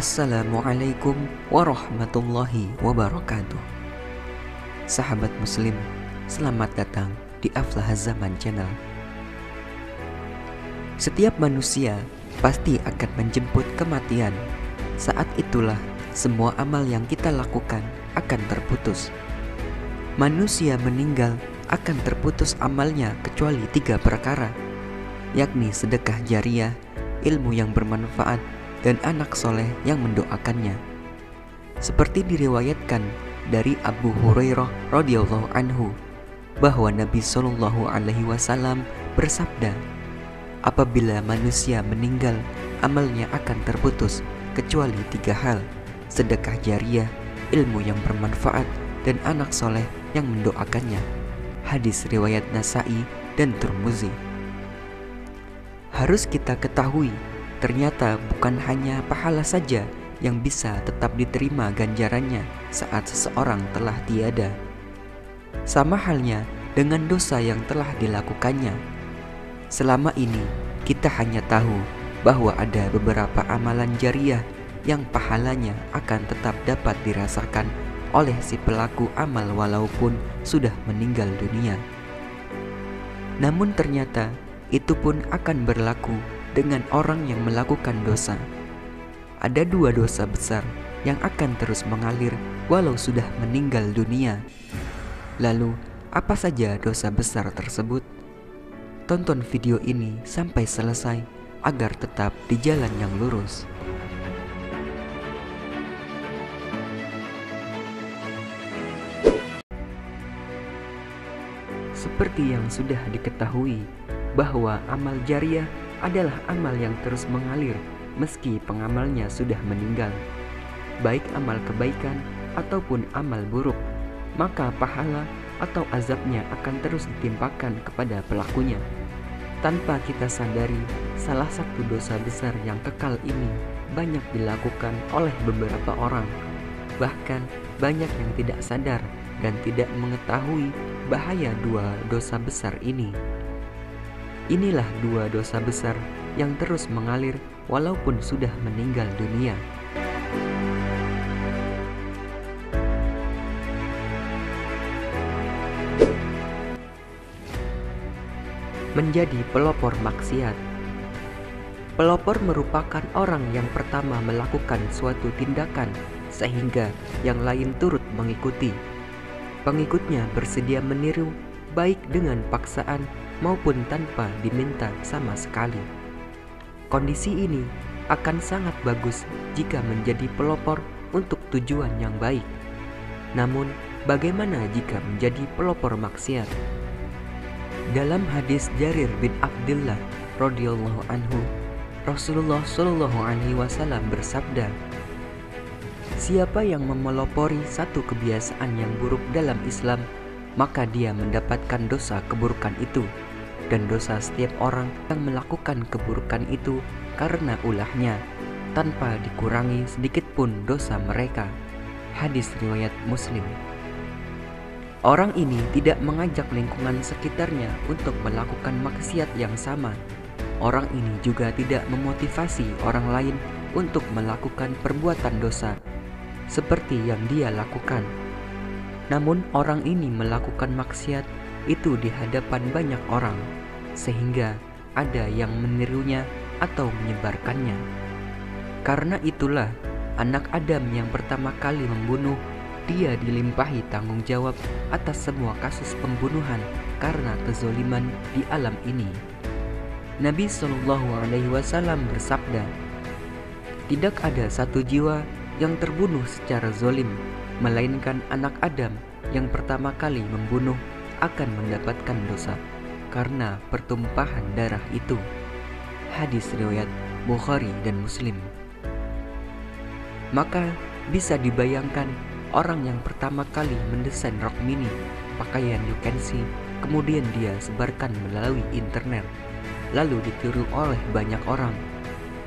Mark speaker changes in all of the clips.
Speaker 1: Assalamualaikum warahmatullahi wabarakatuh. Sahabat muslim, selamat datang di Aflah Zaman Channel. Setiap manusia pasti akan menjemput kematian. Saat itulah semua amal yang kita lakukan akan terputus. Manusia meninggal akan terputus amalnya kecuali 3 perkara, yakni sedekah jariyah, ilmu yang bermanfaat, dan anak soleh yang mendoakannya. Seperti diriwayatkan dari Abu Hurairah radhiyallahu anhu bahwa Nabi Shallallahu alaihi wasallam bersabda, apabila manusia meninggal, amalnya akan terputus kecuali 3 hal: sedekah jariyah, ilmu yang bermanfaat, dan anak soleh yang mendoakannya. Hadis riwayat Nasa'i dan Tirmizi. Harus kita ketahui, ternyata bukan hanya pahala saja yang bisa tetap diterima ganjarannya saat seseorang telah tiada. Sama halnya dengan dosa yang telah dilakukannya. Selama ini kita hanya tahu bahwa ada beberapa amalan jariyah yang pahalanya akan tetap dapat dirasakan oleh si pelaku amal walaupun sudah meninggal dunia. Namun ternyata itu pun akan berlaku dengan orang yang melakukan dosa. Ada 2 dosa besar yang akan terus mengalir walau sudah meninggal dunia. Lalu, apa saja dosa besar tersebut? Tonton video ini sampai selesai agar tetap di jalan yang lurus. Seperti yang sudah diketahui bahwa amal jariyah adalah amal yang terus mengalir meski pengamalnya sudah meninggal, baik amal kebaikan ataupun amal buruk, maka pahala atau azabnya akan terus ditimpakan kepada pelakunya. Tanpa kita sadari, salah satu dosa besar yang kekal ini banyak dilakukan oleh beberapa orang. Bahkan banyak yang tidak sadar dan tidak mengetahui bahaya 2 dosa besar ini. Inilah 2 dosa besar yang terus mengalir walaupun sudah meninggal dunia. Menjadi pelopor maksiat. Pelopor merupakan orang yang pertama melakukan suatu tindakan sehingga yang lain turut mengikuti. Pengikutnya bersedia meniru baik dengan paksaan maupun tanpa diminta sama sekali. Kondisi ini akan sangat bagus jika menjadi pelopor untuk tujuan yang baik. Namun, bagaimana jika menjadi pelopor maksiat? Dalam hadis Jarir bin Abdullah radhiyallahu anhu, Rasulullah Shallallahu alaihi wasallam bersabda, siapa yang memelopori satu kebiasaan yang buruk dalam Islam, maka dia mendapatkan dosa keburukan itu, dan dosa setiap orang yang melakukan keburukan itu karena ulahnya, tanpa dikurangi sedikit pun dosa mereka. Hadis riwayat Muslim. Orang ini tidak mengajak lingkungan sekitarnya untuk melakukan maksiat yang sama. Orang ini juga tidak memotivasi orang lain untuk melakukan perbuatan dosa seperti yang dia lakukan. Namun orang ini melakukan maksiat itu di hadapan banyak orang, sehingga ada yang menirunya atau menyebarkannya. Karena itulah anak Adam yang pertama kali membunuh, dia dilimpahi tanggung jawab atas semua kasus pembunuhan karena kezoliman di alam ini. Nabi Shallallahu alaihi wasallam bersabda, tidak ada satu jiwa yang terbunuh secara zolim, melainkan anak Adam yang pertama kali membunuh akan mendapatkan dosa karena pertumpahan darah itu. Hadis riwayat Bukhari dan Muslim. Maka bisa dibayangkan orang yang pertama kali mendesain rok mini, pakaian you can see, kemudian dia sebarkan melalui internet, lalu ditiru oleh banyak orang.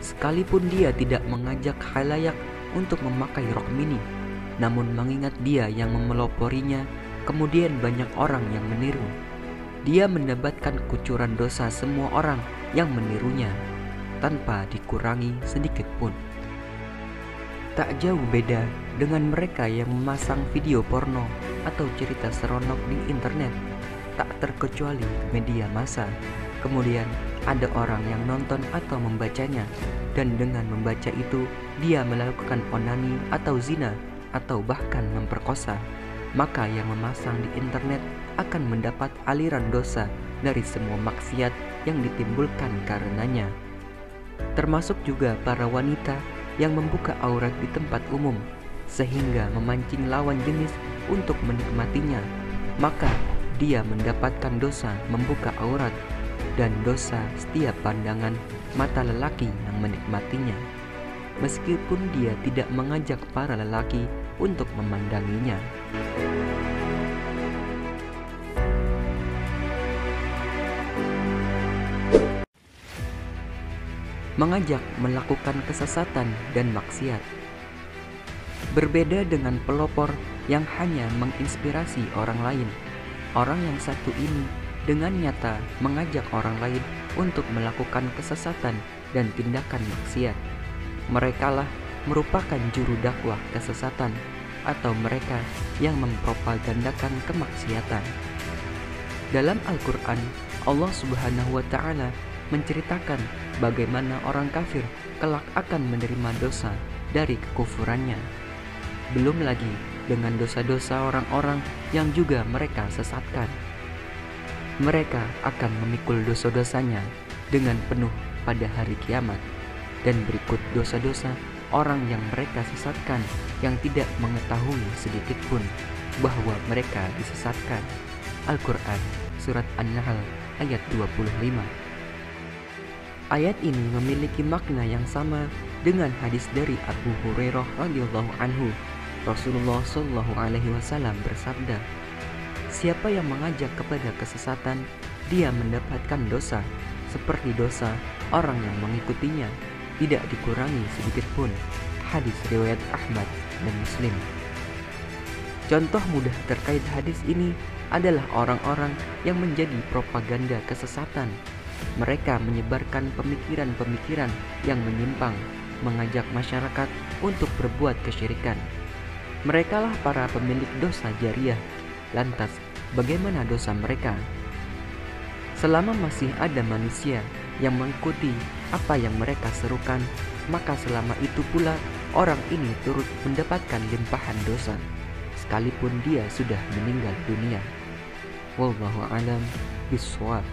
Speaker 1: Sekalipun dia tidak mengajak khalayak untuk memakai rok mini, namun mengingat dia yang memeloporinya, kemudian banyak orang yang meniru. Dia mendapatkan kucuran dosa semua orang yang menirunya, tanpa dikurangi sedikit pun. Tak jauh beda dengan mereka yang memasang video porno atau cerita seronok di internet, tak terkecuali media massa. Kemudian ada orang yang nonton atau membacanya, dan dengan membaca itu dia melakukan onani atau zina atau bahkan memperkosa. Maka yang memasang di internet akan mendapat aliran dosa dari semua maksiat yang ditimbulkan karenanya. Termasuk juga para wanita yang membuka aurat di tempat umum sehingga memancing lawan jenis untuk menikmatinya, maka dia mendapatkan dosa membuka aurat dan dosa setiap pandangan mata lelaki yang menikmatinya, meskipun dia tidak mengajak para lelaki untuk memandanginya. Mengajak melakukan kesesatan dan maksiat. Berbeda dengan pelopor yang hanya menginspirasi orang lain, orang yang satu ini dengan nyata mengajak orang lain untuk melakukan kesesatan dan tindakan maksiat. Merekalah merupakan juru dakwah kesesatan atau mereka yang mempropagandakan kemaksiatan. Dalam Al-Quran, Allah Subhanahu wa Ta'ala menceritakan bagaimana orang kafir kelak akan menerima dosa dari kekufurannya. Belum lagi dengan dosa-dosa orang-orang yang juga mereka sesatkan. Mereka akan memikul dosa-dosanya dengan penuh pada hari kiamat. Dan berikut dosa-dosa orang yang mereka sesatkan yang tidak mengetahui sedikit pun bahwa mereka disesatkan. Al-Quran Surat An-Nahl ayat 25. Ayat ini memiliki makna yang sama dengan hadis dari Abu Hurairah radhiyallahu anhu. Rasulullah shallallahu alaihi wasallam bersabda, "Siapa yang mengajak kepada kesesatan, dia mendapatkan dosa seperti dosa orang yang mengikutinya, tidak dikurangi sedikit pun." Hadis riwayat Ahmad dan Muslim. Contoh mudah terkait hadis ini adalah orang-orang yang menjadi propaganda kesesatan. Mereka menyebarkan pemikiran-pemikiran yang menyimpang, mengajak masyarakat untuk berbuat kesyirikan. Merekalah para pemilik dosa jariah. Lantas, bagaimana dosa mereka? Selama masih ada manusia yang mengikuti apa yang mereka serukan, maka selama itu pula orang ini turut mendapatkan limpahan dosa, sekalipun dia sudah meninggal dunia. Wallahu a'lam bishawab.